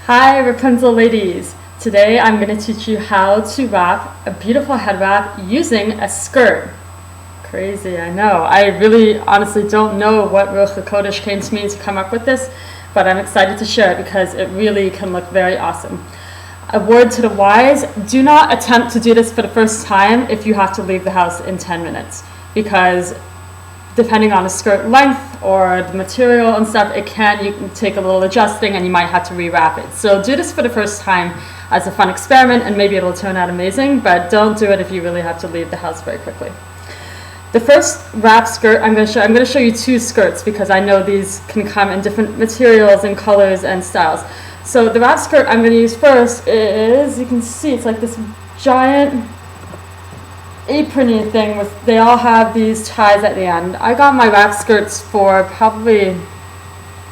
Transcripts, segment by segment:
Hi Rapunzel ladies! Today I'm going to teach you how to wrap a beautiful head wrap using a skirt. Crazy, I know. I really honestly don't know what Ruach HaKodesh came to me to come up with this, but I'm excited to share it because it really can look very awesome. A word to the wise, do not attempt to do this for the first time if you have to leave the house in 10 minutes, because depending on the skirt length or the material and stuff, you can take a little adjusting and you might have to rewrap it. So do this for the first time as a fun experiment and maybe it'll turn out amazing, but don't do it if you really have to leave the house very quickly. The first wrap skirt I'm going to show you two skirts because I know these can come in different materials and colors and styles. So the wrap skirt I'm going to use first is, you can see it's like this giant aprony thing with, they all have these ties at the end. I got my wrap skirts for probably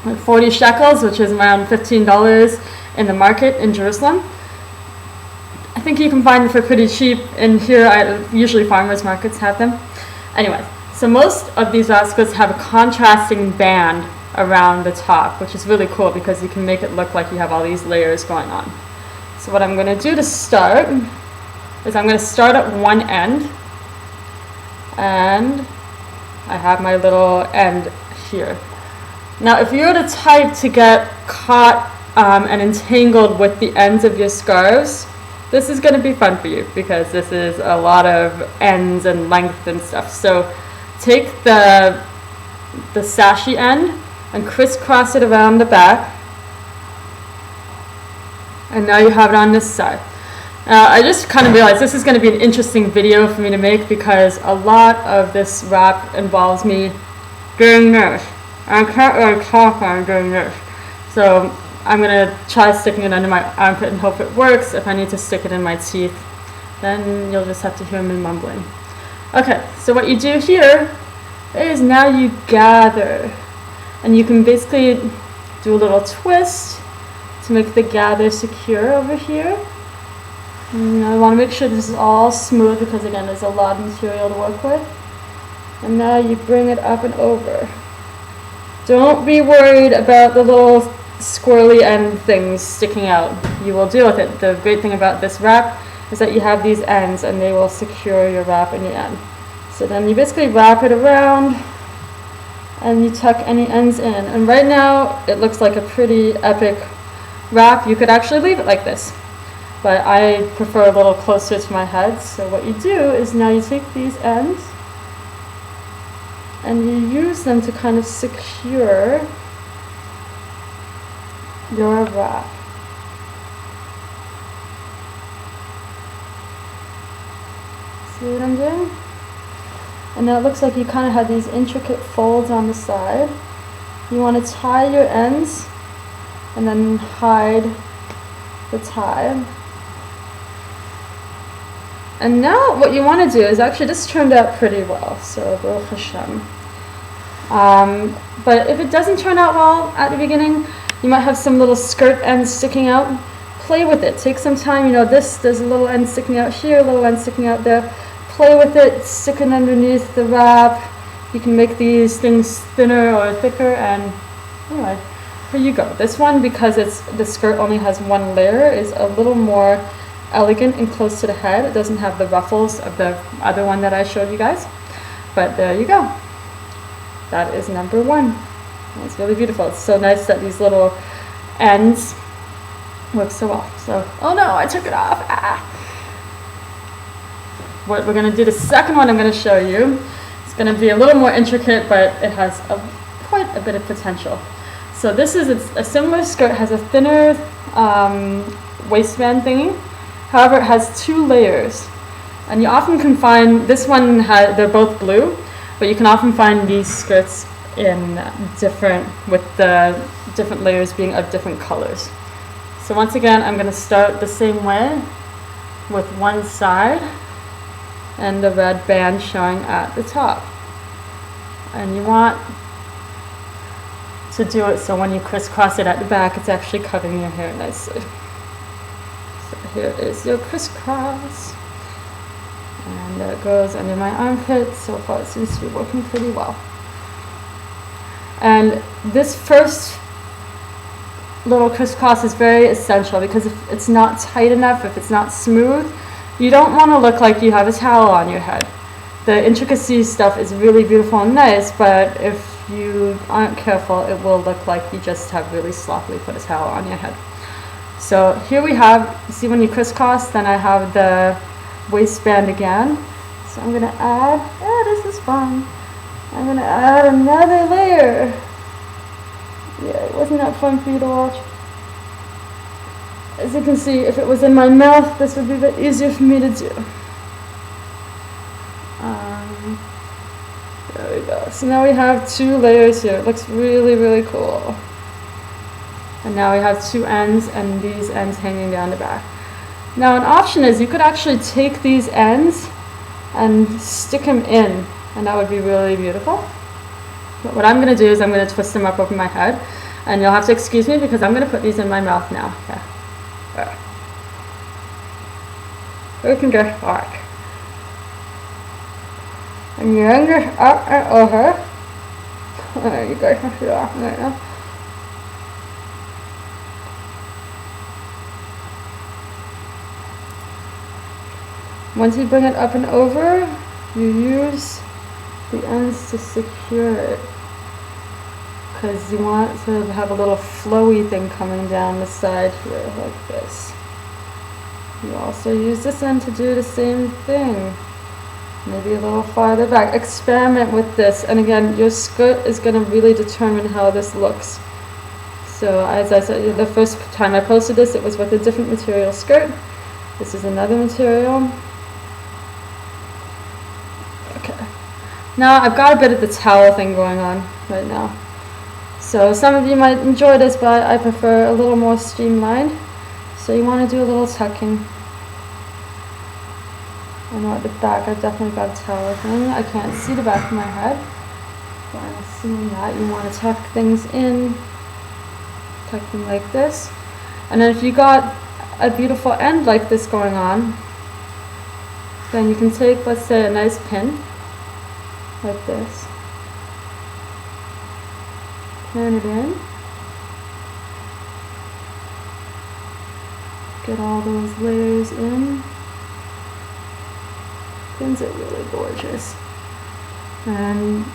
like 40 shekels, which is around $15 in the market in Jerusalem. I think you can find them for pretty cheap in here. Usually farmers markets have them. Anyway, so most of these wrap skirts have a contrasting band around the top, which is really cool because you can make it look like you have all these layers going on. So what I'm going to do to start is I'm going to start at one end, and I have my little end here. Now if you're the type to get caught and entangled with the ends of your scarves, this is going to be fun for you because this is a lot of ends and length and stuff. So take the sashy end and crisscross it around the back, and now you have it on this side. I just kind of realized this is going to be an interesting video for me to make because a lot of this wrap involves me doing this. I can't really talk while I'm doing this. So I'm going to try sticking it under my armpit and hope it works. If I need to stick it in my teeth, then you'll just have to hear me mumbling. Okay, so what you do here is now you gather. And you can basically do a little twist to make the gather secure over here. And I want to make sure this is all smooth because again there's a lot of material to work with. And now you bring it up and over. Don't be worried about the little squirrely end things sticking out. You will deal with it. The great thing about this wrap is that you have these ends and they will secure your wrap in the end. So then you basically wrap it around and you tuck any ends in. And right now it looks like a pretty epic wrap. You could actually leave it like this, but I prefer a little closer to my head. So what you do is now you take these ends and you use them to kind of secure your wrap. See what I'm doing? And now it looks like you kind of have these intricate folds on the side. You want to tie your ends and then hide the tie. And now what you want to do is, actually this turned out pretty well, so Baruch Hashem. But if it doesn't turn out well at the beginning, you might have some little skirt ends sticking out. Play with it. Take some time. You know, there's a little end sticking out here, a little end sticking out there. Play with it, stick it underneath the wrap. You can make these things thinner or thicker, and anyway, here you go. This one, because the skirt only has one layer, is a little more elegant and close to the head. It doesn't have the ruffles of the other one that I showed you guys. But there you go. That is number one. It's really beautiful. It's so nice that these little ends work so well. So, oh no, I took it off. Ah. What we're going to do, the second one I'm going to show you, it's going to be a little more intricate, but it has quite a bit of potential. So this is a similar skirt, has a thinner waistband thingy. However, it has two layers. And you often can find, this one, they're both blue, but you can often find these skirts in with the different layers being of different colors. So once again, I'm going to start the same way with one side and the red band showing at the top. And you want to do it so when you crisscross it at the back, it's actually covering your hair nicely. So here is your crisscross. And there it goes under my armpit. So far it seems to be working pretty well. And this first little crisscross is very essential, because if it's not tight enough, if it's not smooth, you don't want to look like you have a towel on your head. The intricacy stuff is really beautiful and nice, but if you aren't careful, it will look like you just have really sloppily put a towel on your head. So here we have, see when you crisscross, then I have the waistband again. So I'm going to add, this is fun. I'm going to add another layer. Yeah, wasn't that fun for you to watch? As you can see, if it was in my mouth, this would be a bit easier for me to do. There we go. So now we have 2 layers here. It looks really, really cool. And now we have 2 ends and these ends hanging down the back. Now an option is you could actually take these ends and stick them in, and that would be really beautiful. But what I'm going to do is I'm going to twist them up over my head, and you'll have to excuse me because I'm going to put these in my mouth now. Okay. We can get hot. And you're going up and over. There you go. Yeah, right now. Once you bring it up and over, you use the ends to secure it, because you want to have a little flowy thing coming down the side here like this. You also use this end to do the same thing, maybe a little farther back. Experiment with this, and again, your skirt is going to really determine how this looks. So as I said, the first time I posted this, it was with a different material skirt. This is another material. Okay. Now I've got a bit of the towel thing going on right now. So some of you might enjoy this, but I prefer a little more streamlined. So you want to do a little tucking. I know at the back I've definitely got a towel thing. I can't see the back of my head, but I'm assuming that you want to tuck things in, tuck them like this. And then if you got a beautiful end like this going on, then you can take, let's say, a nice pin like this, turn it in, get all those layers in. Pins are really gorgeous, and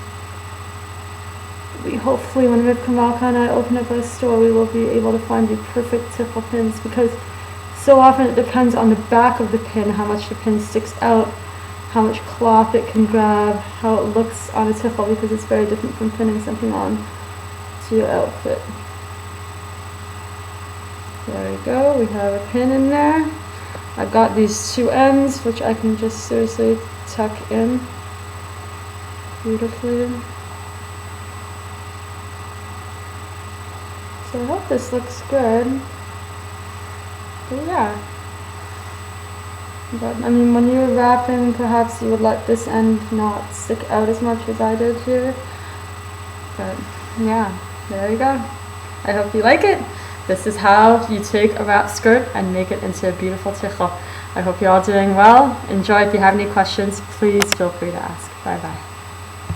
we hopefully, when Rivka Malka and I open up our store, we will be able to find you perfect Tichel pins, because so often it depends on the back of the pin, how much the pin sticks out, how much cloth it can grab, how it looks on a Tichel, because it's very different from pinning something on to your outfit. There we go, we have a pin in there. I've got these 2 ends, which I can just seriously tuck in beautifully. So I hope this looks good. But yeah. But I mean, when you're wrapping, perhaps you would let this end not stick out as much as I did here. But yeah, there you go. I hope you like it. This is how you take a wrap skirt and make it into a beautiful tichel. I hope you're all doing well. Enjoy. If you have any questions, please feel free to ask. Bye bye.